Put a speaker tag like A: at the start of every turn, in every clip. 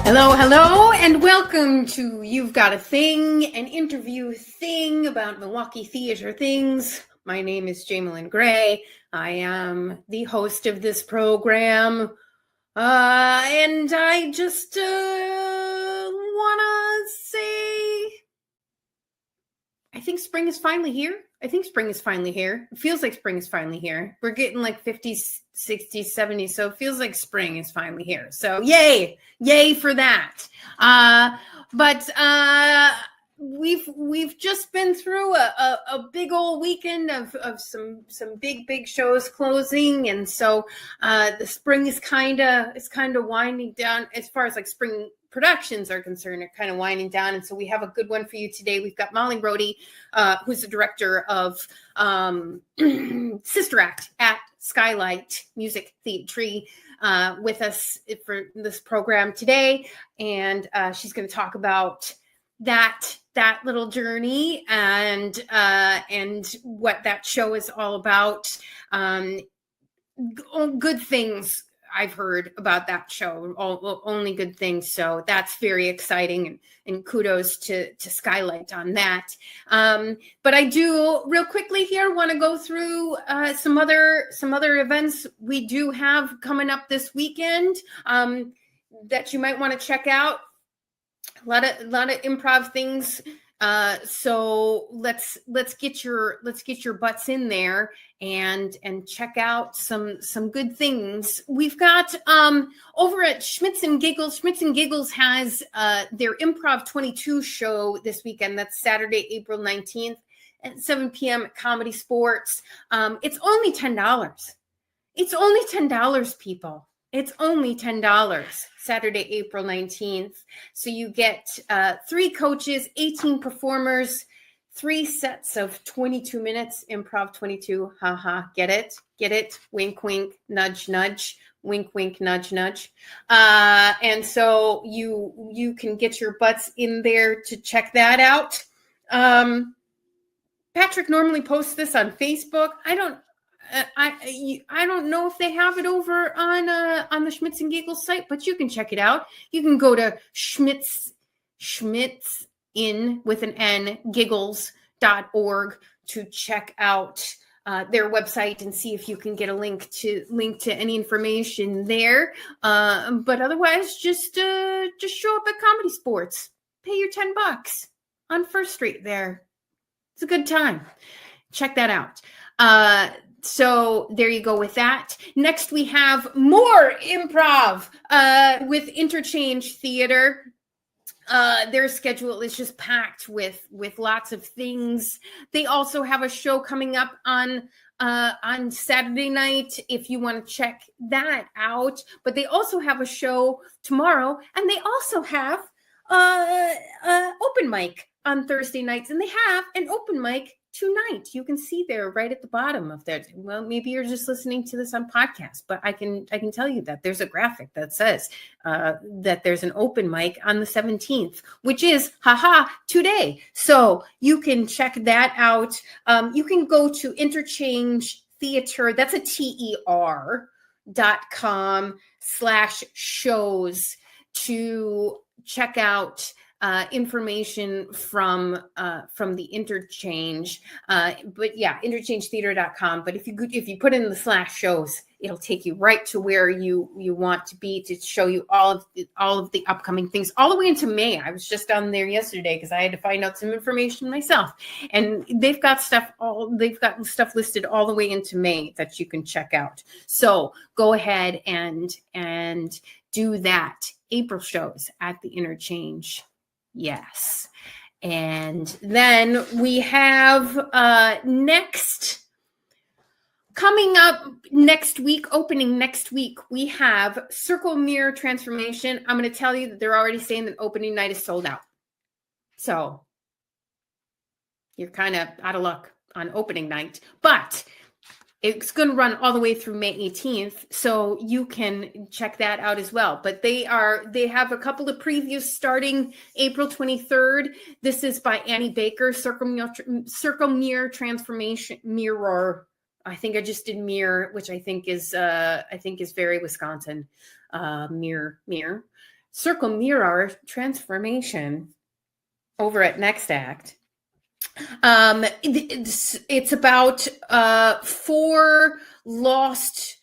A: Hello, and welcome to You've Got a Thing, an interview thing about Milwaukee theater things. My name is Jaimelyn Gray. I am the host of this program, and I just want to say I think spring is finally here. It feels like spring is finally here. We're getting like 50s, 60s, 70s, so it feels like spring is finally here. So yay for that. But we've just been through a big old weekend of some big shows closing, and so the spring is kind of winding down as far as like spring productions are concerned, are kind of winding down. And so we have a good one for you today. We've got Molly Rhode, who's the director of Sister Act at Skylight Music Theatre, with us for this program today. And she's going to talk about that little journey and what that show is all about. Good things I've heard about that show, only good things. So that's very exciting, and kudos to Skylight on that. But I do real quickly here want to go through some other events we do have coming up this weekend that you might want to check out. A lot of improv things. So let's get your butts in there and check out some good things. We've got over at Schmitz and Giggles. Schmitz and Giggles has their Improv 22 show this weekend. That's Saturday, April 19th at 7 p.m. at Comedy Sports. It's only $10. It's only $10, people. It's only $10, Saturday, April 19th. So you get 3 coaches, 18 performers, 3 sets of 22 minutes, improv 22. Get it? Wink, wink, nudge, nudge. Wink, wink, nudge, nudge. And so you can get your butts in there to check that out. Patrick normally posts this on Facebook. I don't know if they have it over on the Schmitz and Giggles site, but you can check it out. You can go to Schmitz in with an N, giggles.org to check out their website and see if you can get a link to any information there. But otherwise, just show up at Comedy Sports. Pay your $10 on First Street there. It's a good time. Check that out. So there you go with that. Next, we have more improv with Interchange Theater. Their schedule is just packed with lots of things. They also have a show coming up on Saturday night if you want to check that out. But they also have a show tomorrow, and they also have open mic on Thursday nights, and they have an open mic tonight. You can see there right at the bottom of that. Well, maybe you're just listening to this on podcast, but I can tell you that there's a graphic that says that there's an open mic on the 17th, which is today. So you can check that out. You can go to Interchange Theater. That's a TER.com/shows to check out information from the Interchange, but yeah, interchangetheater.com. But if you put in the /shows, it'll take you right to where you want to be to show you all of the upcoming things all the way into May. I was just on there yesterday because I had to find out some information myself, and they've got stuff listed all the way into May that you can check out. So go ahead and do that. April shows at the Interchange. Yes. And then we have coming up next week, opening next week, we have Circle Mirror Transformation. I'm going to tell you that they're already saying that opening night is sold out. So you're kind of out of luck on opening night, but it's going to run all the way through May 18th, so you can check that out as well. But they have a couple of previews starting April 23rd. This is by Annie Baker, Circle Mirror Transformation Mirror. I think I just did mirror, which I think is very Wisconsin. Mirror. Circle Mirror Transformation over at Next Act. It's about 4 lost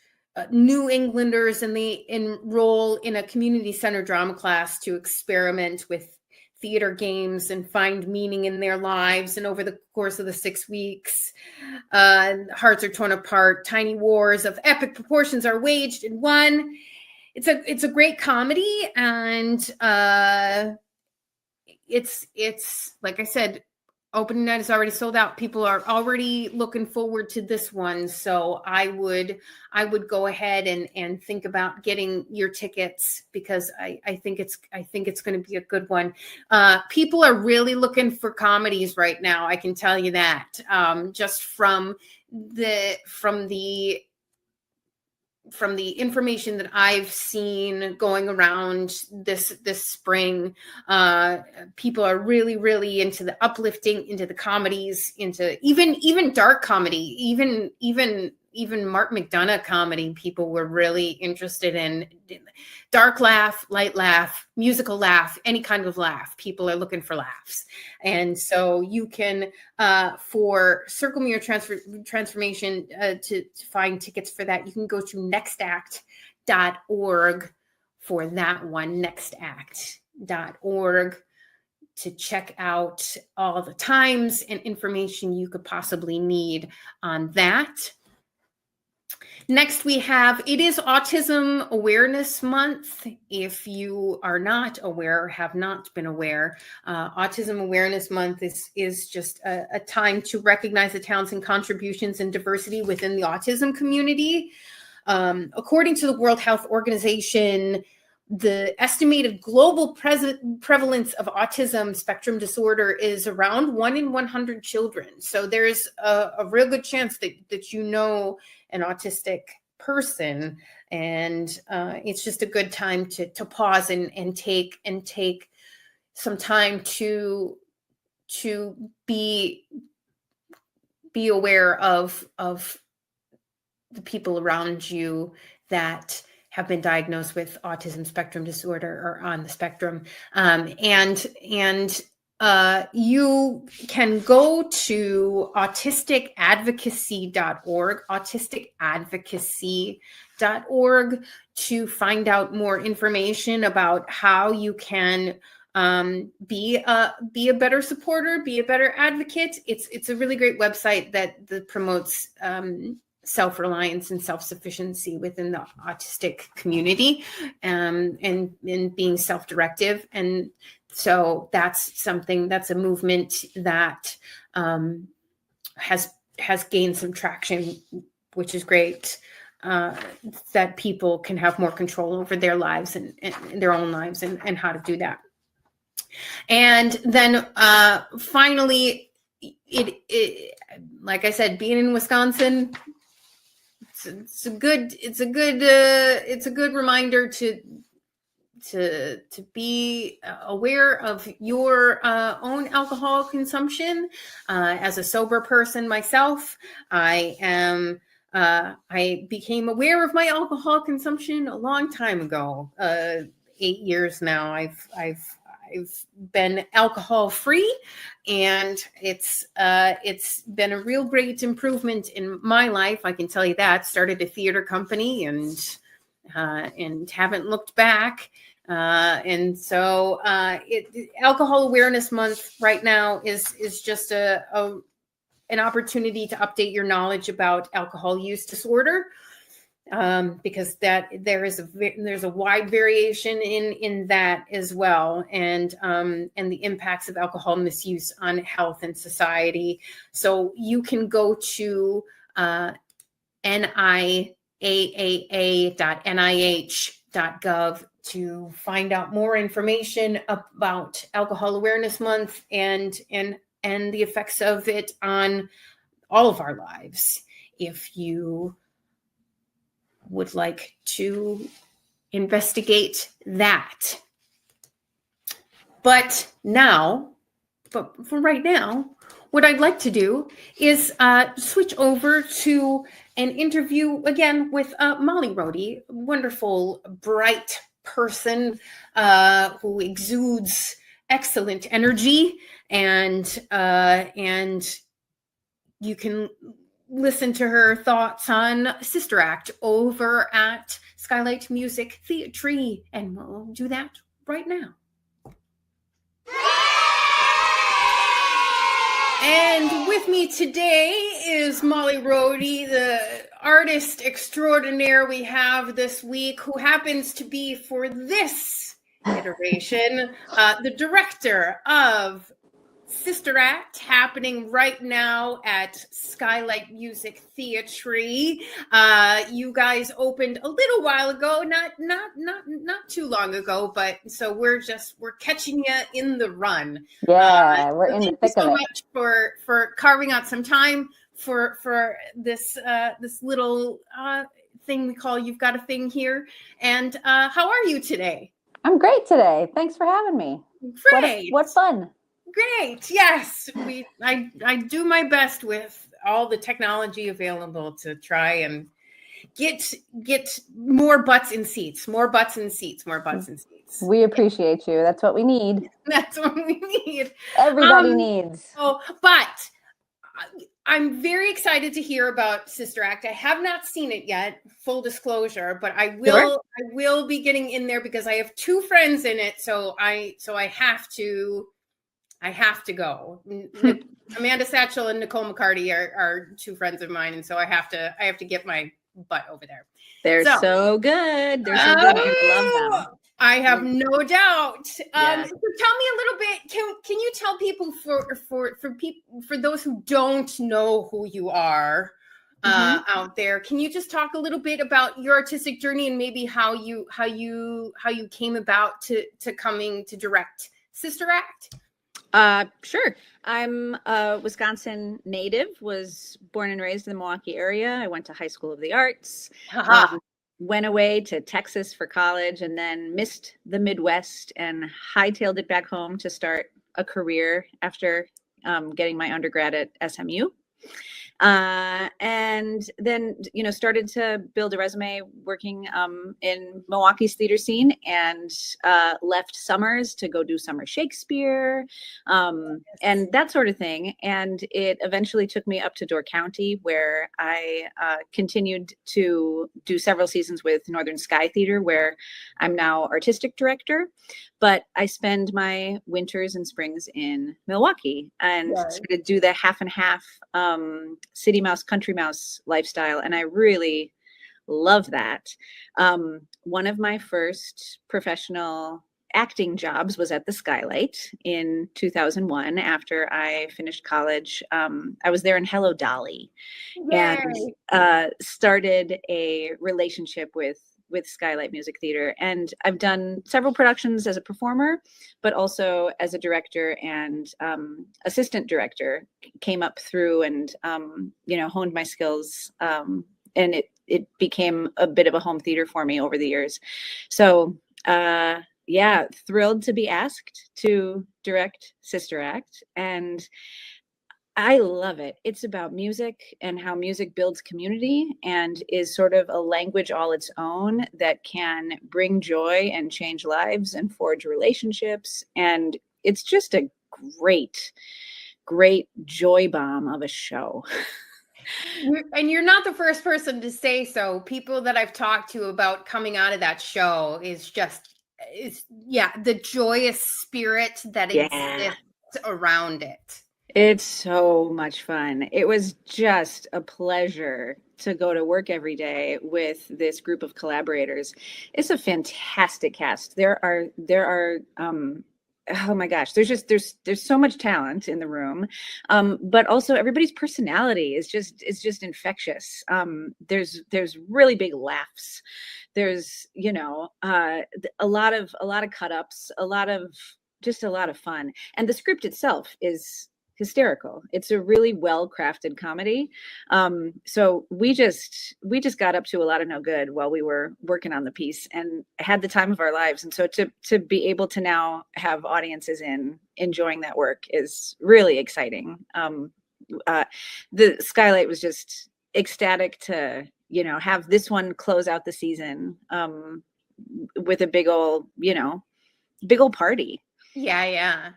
A: New Englanders, and they enroll in a community center drama class to experiment with theater games and find meaning in their lives. And over the course of the 6 weeks, hearts are torn apart. Tiny wars of epic proportions are waged and won. It's a great comedy, and it's like I said, opening night is already sold out. People are already looking forward to this one. So I would go ahead and think about getting your tickets, because I think it's going to be a good one. People are really looking for comedies right now. I can tell you that, just from the information that I've seen going around this spring. People are really, really into the uplifting, into the comedies, into even dark comedy, even Mark McDonough comedy. People were really interested in dark laugh, light laugh, musical laugh, any kind of laugh. People are looking for laughs. And so you can, for Circle Mirror Transformation, to find tickets for that, you can go to nextact.org for that one, nextact.org, to check out all the times and information you could possibly need on that. Next, we have, it is Autism Awareness Month. If you are not aware or have not been aware, Autism Awareness Month is just a time to recognize the talents and contributions and diversity within the autism community. According to the World Health Organization, the estimated global prevalence of autism spectrum disorder is around 1 in 100 children. So there's a real good chance that you know an autistic person, and it's just a good time to pause and take some time to be aware of the people around you that have been diagnosed with autism spectrum disorder or on the spectrum. And you can go to autisticadvocacy.org to find out more information about how you can be a better supporter, be a better advocate. It's a really great website that promotes self-reliance and self-sufficiency within the autistic community, and being self-directive. And so that's a movement that has gained some traction, which is great, that people can have more control over their lives and their own lives, and how to do that. And then finally, it like I said, being in Wisconsin, it's a good reminder to be aware of your own alcohol consumption. As a sober person myself, I became aware of my alcohol consumption a long time ago. 8 years now. I've been alcohol free, and it's been a real great improvement in my life. I can tell you that. Started a theater company and haven't looked back. And so Alcohol Awareness Month right now is just an opportunity to update your knowledge about alcohol use disorder. Because there's a wide variation in that as well, and the impacts of alcohol misuse on health and society. So you can go to niaaa.nih.gov to find out more information about Alcohol Awareness Month and the effects of it on all of our lives. If you would like to investigate that. But for right now, what I'd like to do is switch over to an interview again with Molly Rhode, wonderful, bright person who exudes excellent energy, and you can listen to her thoughts on Sister Act over at Skylight Music Theatre, and we'll do that right now. And with me today is Molly Rhode, the artist extraordinaire we have this week, who happens to be, for this iteration, the director of Sister Act, happening right now at Skylight Music Theatre. You guys opened a little while ago, not too long ago, but so we're catching you in the run.
B: Yeah, we're in the thick of it.
A: Thank you so much for carving out some time for this little thing we call You've Got a Thing here. And how are you today?
B: I'm great today. Thanks for having me.
A: Great.
B: What fun.
A: Great. Yes. I do my best with all the technology available to try and get more butts in seats.
B: We appreciate you. That's what we need.
A: That's what we need.
B: Everybody needs.
A: But I'm very excited to hear about Sister Act. I have not seen it yet, full disclosure, but I will. Sure. I will be getting in there because I have two friends in it, so I have to. I have to go. Amanda Satchel and Nicole McCarty are two friends of mine, and so I have to get my butt over there.
C: They're so good. They're so good. I love them.
A: I have no doubt. So tell me a little bit. Can you tell people for those who don't know who you are out there? Can you just talk a little bit about your artistic journey and maybe how you came about to coming to direct Sister Act?
C: Sure. I'm a Wisconsin native, was born and raised in the Milwaukee area. I went to High School of the Arts, went away to Texas for college, and then missed the Midwest and hightailed it back home to start a career after getting my undergrad at SMU. And then, started to build a resume working in Milwaukee's theater scene, and left summers to go do summer Shakespeare and that sort of thing. And it eventually took me up to Door County, where I continued to do several seasons with Northern Sky Theater, where I'm now artistic director. But I spend my winters and springs in Milwaukee and sort of do the half and half city mouse, country mouse lifestyle. And I really love that. One of my first professional acting jobs was at the Skylight in 2001. After I finished college, I was there in Hello Dolly. Yay. And started a relationship with Skylight Music Theatre. And I've done several productions as a performer, but also as a director and assistant director. Came up through and, honed my skills. And it became a bit of a home theater for me over the years. So, thrilled to be asked to direct Sister Act. And I love it. It's about music and how music builds community and is sort of a language all its own that can bring joy and change lives and forge relationships. And it's just a great joy bomb of a show.
A: And you're not the first person to say so. People that I've talked to about coming out of that show is the joyous spirit that exists around it.
C: It's so much fun. It was just a pleasure to go to work every day with this group of collaborators. It's a fantastic cast. There are oh my gosh, there's so much talent in the room. But also everybody's personality is just infectious. There's really big laughs. There's, a lot of cut ups, a lot of fun. And the script itself is hysterical. It's a really well-crafted comedy. So we just got up to a lot of no good while we were working on the piece and had the time of our lives. And so to be able to now have audiences enjoying that work is really exciting. The Skylight was just ecstatic to, have this one close out the season with a big old, big old party.
A: Yeah.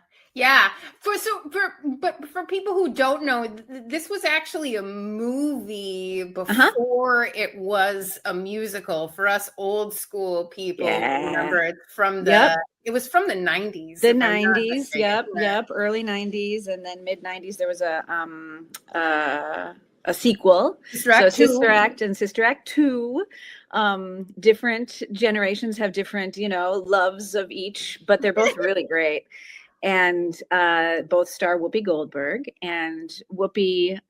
A: But for people who don't know, this was actually a movie before it was a musical. For us old school people, remember it was from the 90s.
C: The 90s, yep, early 90s, and then mid 90s there was a sequel. Sister Act and Sister Act 2. Different generations have different, loves of each, but they're both really great. And both star Whoopi Goldberg, and Whoopi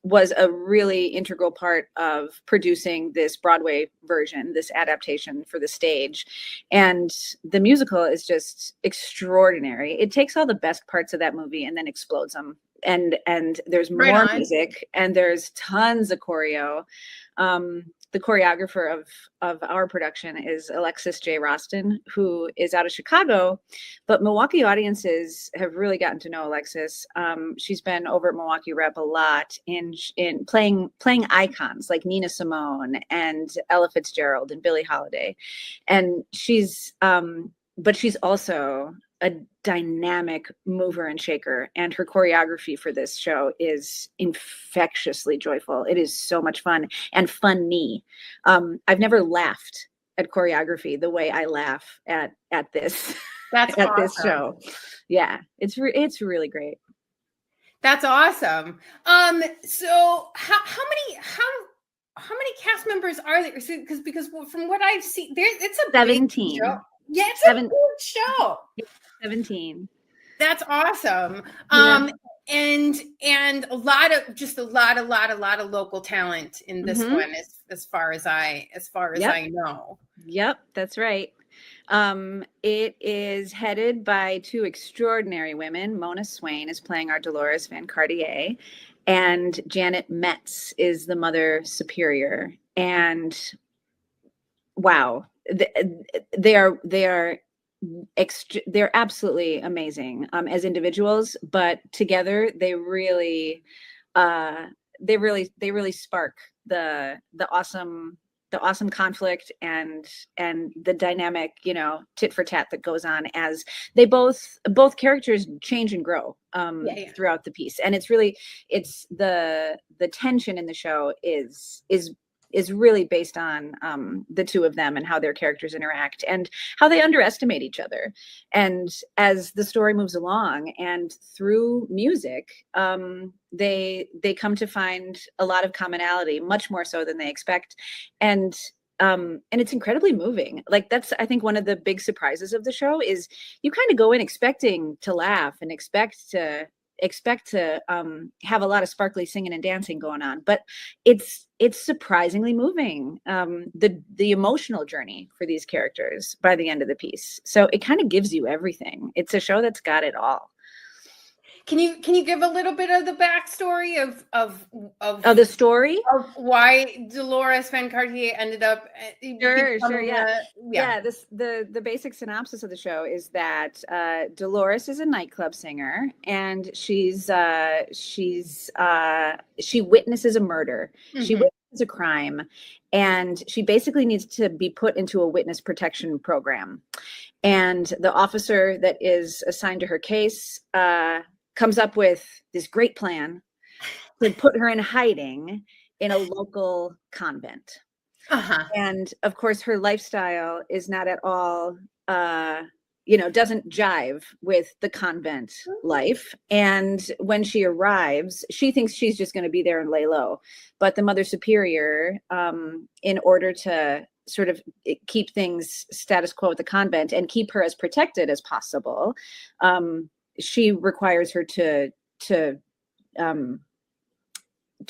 C: was a really integral part of producing this Broadway version, this adaptation for the stage. And the musical is just extraordinary. It takes all the best parts of that movie and then explodes them. And there's more music, and there's tons of choreo. The choreographer of our production is Alexis J. Roston, who is out of Chicago, but Milwaukee audiences have really gotten to know Alexis. She's been over at Milwaukee Rep a lot in playing icons like Nina Simone and Ella Fitzgerald and Billie Holiday, and but she's also a dynamic mover and shaker, and her choreography for this show is infectiously joyful. It is so much fun and funny. I've never laughed at choreography the way I laugh at this.
A: That's
C: at
A: awesome.
C: This show. Yeah, it's really great.
A: That's awesome. So how many cast members are there? Because from what I've seen, it's a
C: 17.
A: Big show. Yeah, it's a good show.
C: 17.
A: That's awesome. And a lot of local talent in this one, as far as I know.
C: Yep, that's right. It is headed by two extraordinary women. Mona Swain is playing our Dolores Van Cartier, and Janet Metz is the Mother Superior. And wow, they're absolutely amazing as individuals, but together they really spark the awesome conflict and the dynamic, tit for tat that goes on as they both characters change and grow throughout the piece. And it's the tension in the show is really based on the two of them and how their characters interact and how they underestimate each other. And as the story moves along and through music, they come to find a lot of commonality, much more so than they expect. And it's incredibly moving. Like, that's, I think, one of the big surprises of the show is you kind of go in expecting to laugh and expect to have a lot of sparkly singing and dancing going on, but it's surprisingly moving, the emotional journey for these characters by the end of the piece. So it kind of gives you everything. It's a show that's got it all.
A: Can you give a little bit of the backstory of
C: the story
A: of why Dolores Van Cartier ended up?
C: Sure, yeah. The basic synopsis of the show is that Dolores is a nightclub singer, and she witnesses a murder. She witnesses a crime, and she basically needs to be put into a witness protection program. And the officer that is assigned to her case comes up with this great plan to put her in hiding in a local convent. And of course, her lifestyle is not at all, doesn't jive with the convent life. And when she arrives, she thinks she's just going to be there and lay low. But the Mother Superior, in order to sort of keep things status quo at the convent and keep her as protected as possible, she requires her to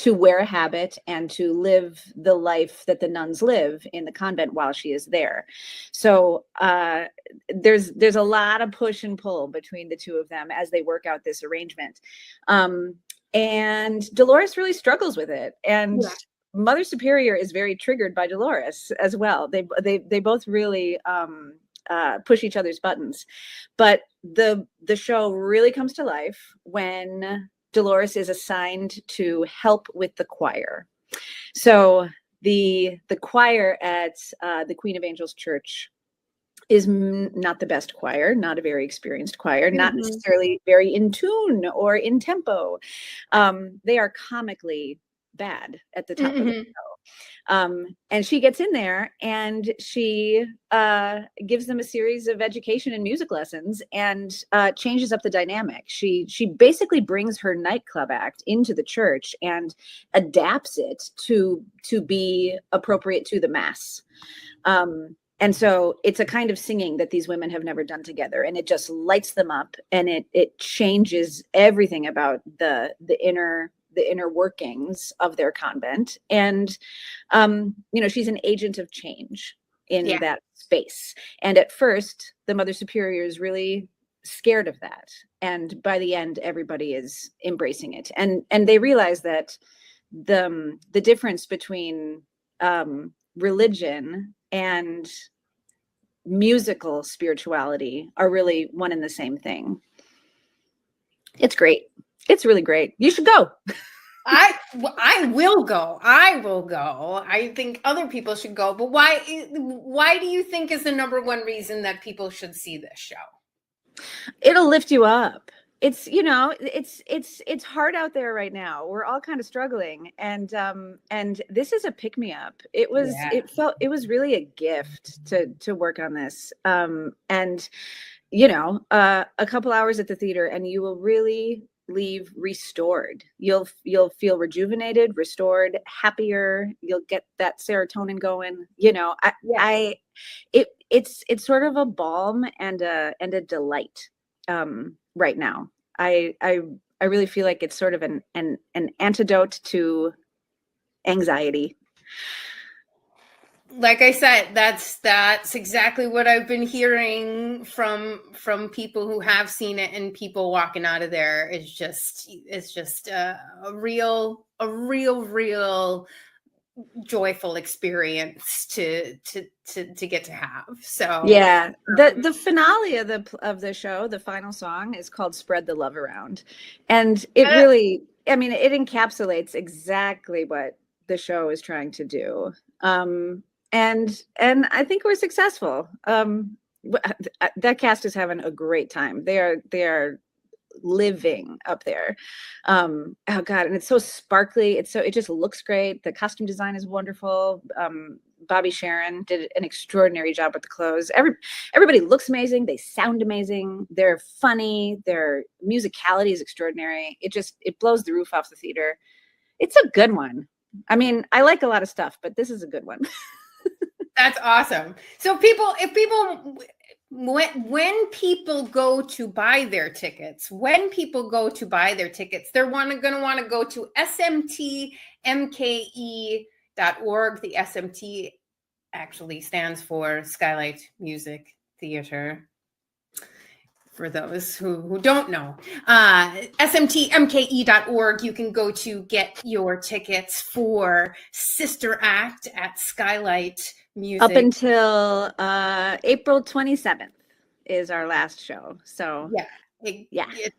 C: wear a habit and to live the life that the nuns live in the convent while she is there. So there's a lot of push and pull between the two of them as they work out this arrangement. And Dolores really struggles with it. And Mother Superior is very triggered by Dolores as well. They both really push each other's buttons. But the show really comes to life when Dolores is assigned to help with the choir. So the choir at the Queen of Angels Church is not the best choir, not a very experienced choir, not
A: Mhm.
C: necessarily very in tune or in tempo. They are comically bad at the top of the
A: Mhm.
C: show. And she gets in there and she gives them a series of education and music lessons and changes up the dynamic. She basically brings her nightclub act into the church and adapts it to be appropriate to the mass. And so it's a kind of singing that these women have never done together, and it just lights them up, and it changes everything about the inner workings of their convent. And she's an agent of change in
A: Yeah.
C: that space. And at first, the Mother Superior is really scared of that, and by the end, everybody is embracing it, and they realize that the difference between religion and musical spirituality are really one and the same thing. It's great. It's really great. You should go.
A: I will go. I will go. I think other people should go. But why do you think is the number one reason that people should see this show?
C: It'll lift you up. It's, it's hard out there right now. We're all kind of struggling, and this is a pick me up. It was really a gift to work on this. And a couple hours at the theater and you will really leave restored. You'll feel rejuvenated, restored, happier. You'll get that serotonin going. It's sort of a balm and a delight right now. I really feel like it's sort of an antidote to anxiety.
A: Like I said, that's exactly what I've been hearing from people who have seen it, and people walking out of there. It's just a real joyful experience to get to have. So
C: yeah, the finale of the show, the final song, is called "Spread the Love Around," and it really, I mean, it encapsulates exactly what the show is trying to do. And I think we're successful. That cast is having a great time. They are living up there. Oh God. And it's so sparkly. It just looks great. The costume design is wonderful. Bobby Sharon did an extraordinary job with the clothes. Everybody looks amazing. They sound amazing. They're funny. Their musicality is extraordinary. It blows the roof off the theater. It's a good one. I mean, I like a lot of stuff, but this is a good one.
A: That's awesome. So when people go to buy their tickets, they're going to want to go to smtmke.org. The SMT actually stands for Skylight Music Theatre. For those who don't know, smtmke.org, you can go to get your tickets for Sister Act at Skylight Music.
C: Up until April 27th is our last show. So it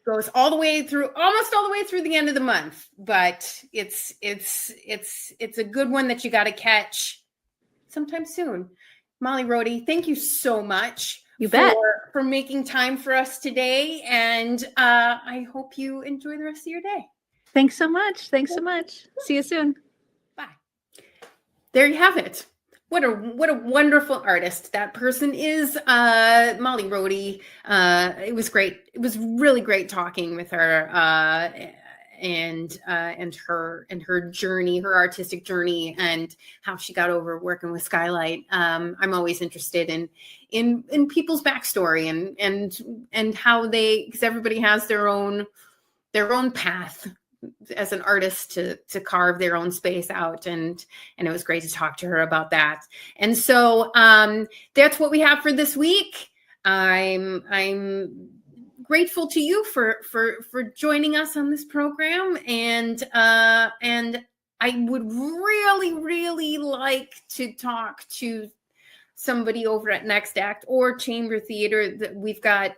C: goes almost all the way through the end of the month, but it's a good one that you got to catch sometime soon. Molly Rhode, thank you so much. You bet.
A: For making time for us today. And I hope you enjoy the rest of your day.
C: Thanks so much. See you soon.
A: Bye. There you have it. What a wonderful artist that person is, Molly Rhode. It was great. It was really great talking with her and her journey, her artistic journey, and how she got over working with Skylight. I'm always interested in people's backstory and how because everybody has their own path as an artist to carve their own space out, and it was great to talk to her about that. And so that's what we have for this week. I'm grateful to you for joining us on this program, and I would really like to talk to somebody over at Next Act or Chamber Theater. That we've got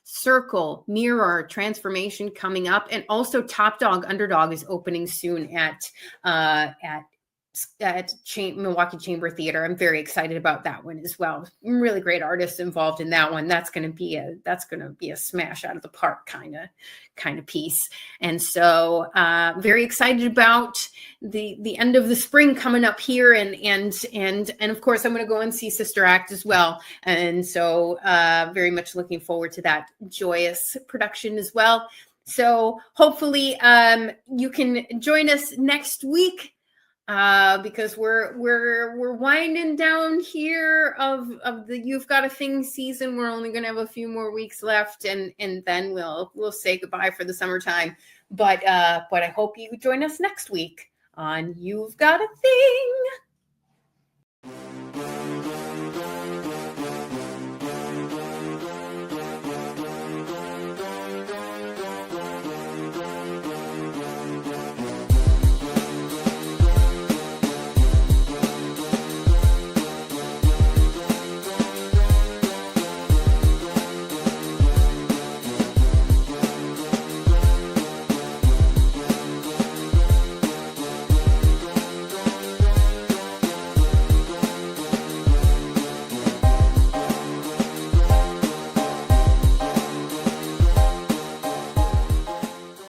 A: Circle Mirror Transformation coming up, and also Top Dog Underdog is opening soon at Milwaukee Chamber Theater. I'm very excited about that one as well. Really great artists involved in that one. That's going to be a smash out of the park kind of piece. And so very excited about the end of the spring coming up here, and of course I'm going to go and see Sister Act as well. And so very much looking forward to that joyous production as well. So hopefully you can join us next week. Because we're winding down here of the You've Got a Thing season. We're only going to have a few more weeks left, and then we'll say goodbye for the summertime. But I hope you join us next week on You've Got a Thing.